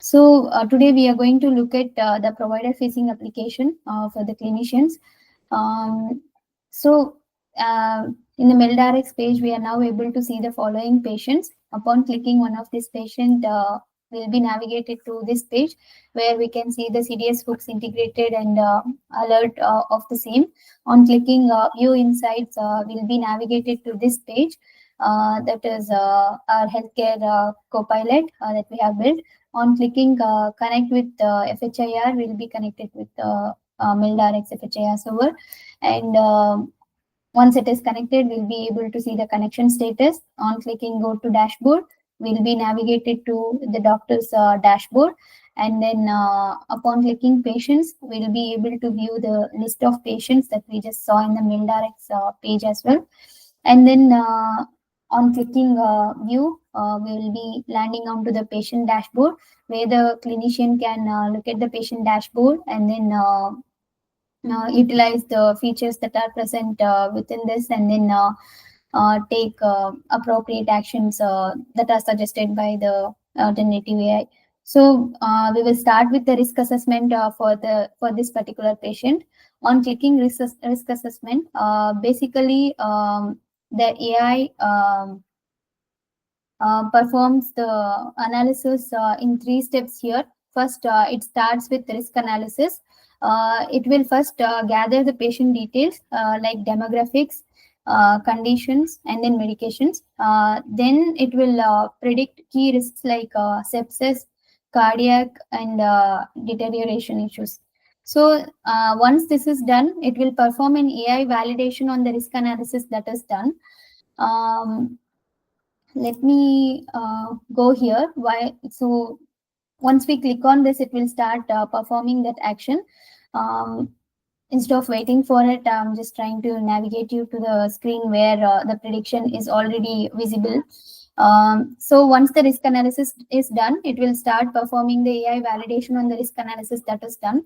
So today we are going to look at the provider-facing application for the clinicians. Um, so in the 𝐷𝐸x page, we are now able to see the following patients. Upon clicking one of this patient, we'll be navigated to this page where we can see the CDS hooks integrated and alert of the same. On clicking View Insights, we'll be navigated to this page. That is our healthcare copilot that we have built. On clicking Connect with FHIR, we'll be connected with 𝐷𝐸x FHIR server. And once it is connected, we'll be able to see the connection status. On clicking Go to Dashboard, we'll be navigated to the doctor's dashboard. And then upon clicking Patients, we'll be able to view the list of patients that we just saw in the 𝐷𝐸x page as well. And then on clicking View, we will be landing onto the patient dashboard where the clinician can look at the patient dashboard and then utilize the features that are present within this, and then take appropriate actions that are suggested by the generative AI. So we will start with the risk assessment for this particular patient. On clicking risk assessment, basically the AI performs the analysis in 3 steps here. First, it starts with risk analysis. It will first gather the patient details like demographics, conditions, and then medications. Then it will predict key risks like sepsis, cardiac, and deterioration issues. So once this is done, it will perform an AI validation on the risk analysis that is done. Let me go here. So once we click on this, it will start performing that action. Instead of waiting for it, I'm just trying to navigate you to the screen where the prediction is already visible. So once the risk analysis is done, it will start performing the AI validation on the risk analysis that is done.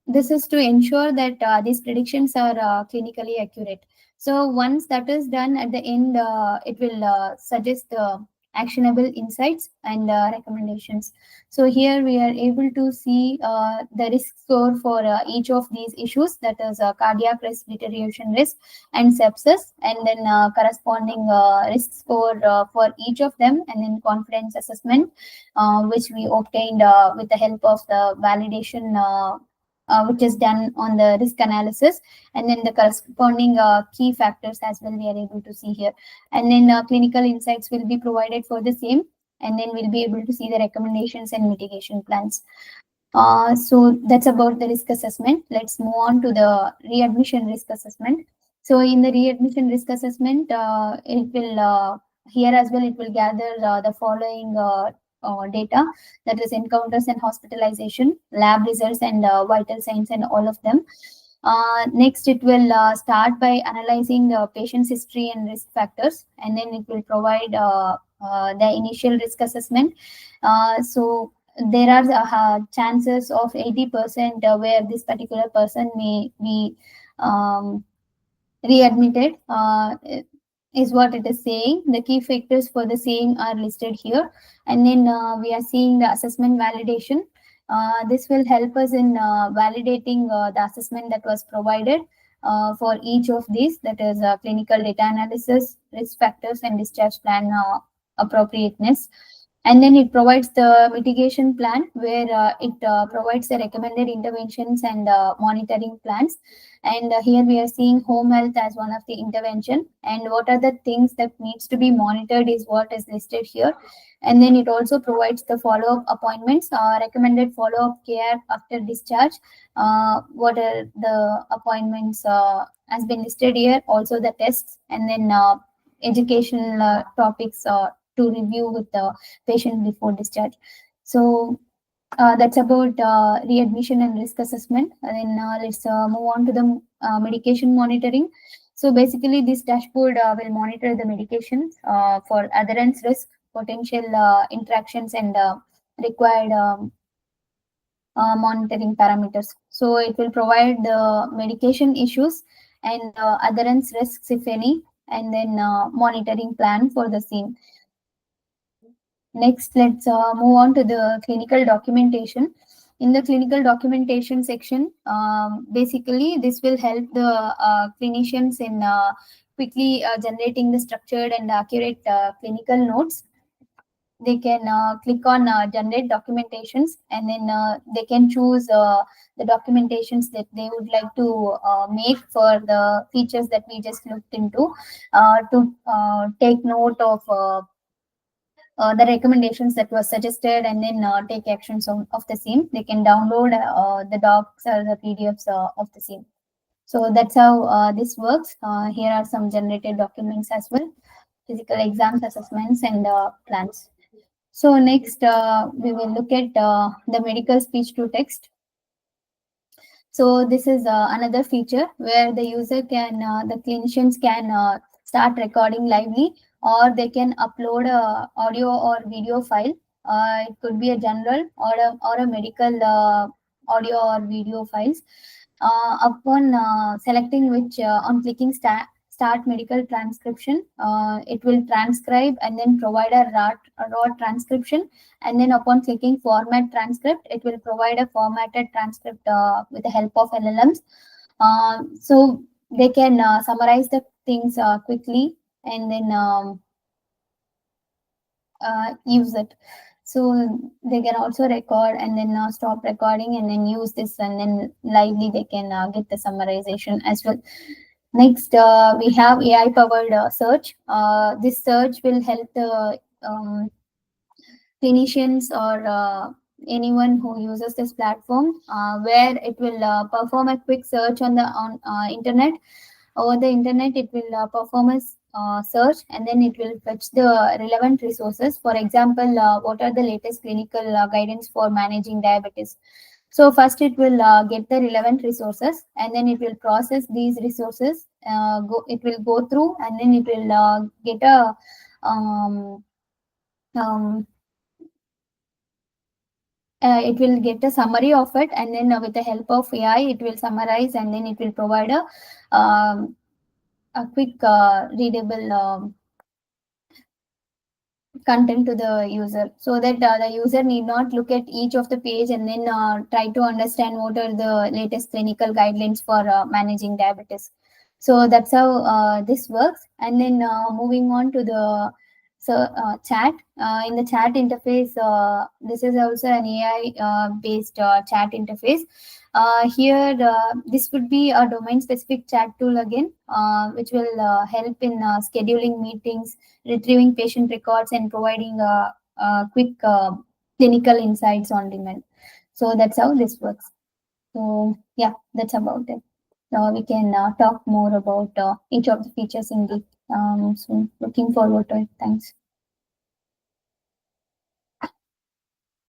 This is to ensure that these predictions are clinically accurate. So once that is done, at the end, it will suggest the actionable insights and recommendations. So here we are able to see the risk score for each of these issues, that is cardiac risk, deterioration risk, and sepsis, and then corresponding risk score for each of them, and then confidence assessment, which we obtained with the help of the validation which is done on the risk analysis, and then the corresponding key factors as well we are able to see here. And then clinical insights will be provided for the same, and then we'll be able to see the recommendations and mitigation plans. So that's about the risk assessment. Let's move on to the readmission risk assessment. So in the readmission risk assessment, it will here as well, it will gather the following data, that is encounters and hospitalization, lab results, and vital signs, and all of them. Next, it will start by analyzing the patient's history and risk factors, and then it will provide the initial risk assessment. So there are chances of 80% where this particular person may be readmitted, is what it is saying. The key factors for the same are listed here. And then we are seeing the assessment validation. This will help us in validating the assessment that was provided for each of these, that is clinical data analysis, risk factors, and discharge plan appropriateness. And then it provides the mitigation plan, where it provides the recommended interventions and monitoring plans. And here we are seeing home health as one of the intervention, and what are the things that needs to be monitored is what is listed here. And then it also provides the follow-up appointments, recommended follow-up care after discharge. What are the appointments has been listed here, also the tests, and then educational topics to review with the patient before discharge. So That's about readmission and risk assessment. And then let's move on to the medication monitoring. So basically, this dashboard will monitor the medications for adherence risk, potential interactions, and required monitoring parameters. So it will provide the medication issues and adherence risks, if any, and then monitoring plan for the same. Next, let's move on to the clinical documentation. In the clinical documentation section, basically this will help the clinicians in quickly generating the structured and accurate clinical notes. They can click on generate documentations, and then they can choose the documentations that they would like to make for the features that we just looked into, to take note of the recommendations that was suggested, and then take actions of the same. They can download the docs or the PDFs of the same. So that's how this works. Here are some generated documents as well: physical exams, assessments, and plans. So next, we will look at the medical speech to text. So this is another feature where the user can, the clinicians can start recording lively, or they can upload a audio or video file. It could be a general or a medical audio or video files. Upon selecting which, on clicking start medical transcription, it will transcribe and then provide a raw transcription. And then upon clicking format transcript, it will provide a formatted transcript with the help of LLMs. So they can summarize the things quickly, and then use it. So they can also record and then stop recording and then use this, and then lively they can get the summarization as well. Next, we have AI powered search. This search will help the clinicians or anyone who uses this platform, where it will perform a quick search on the internet. Over the internet, it will perform a search, and then it will fetch the relevant resources. For example, what are the latest clinical guidance for managing diabetes? So first it will get the relevant resources, and then it will process these resources. It will go through, and then it will get a it will get a summary of it, and then with the help of AI, it will summarize, and then it will provide a quick readable content to the user, so that the user need not look at each of the page and then try to understand what are the latest clinical guidelines for managing diabetes. So that's how this works. And then moving on to the chat. In the chat interface, this is also an AI based chat interface. Here, this would be a domain specific chat tool again, which will help in scheduling meetings, retrieving patient records, and providing quick clinical insights on demand. So that's how this works. So yeah, that's about it. So we can talk more about each of the features in depth. So looking forward to it. Thanks.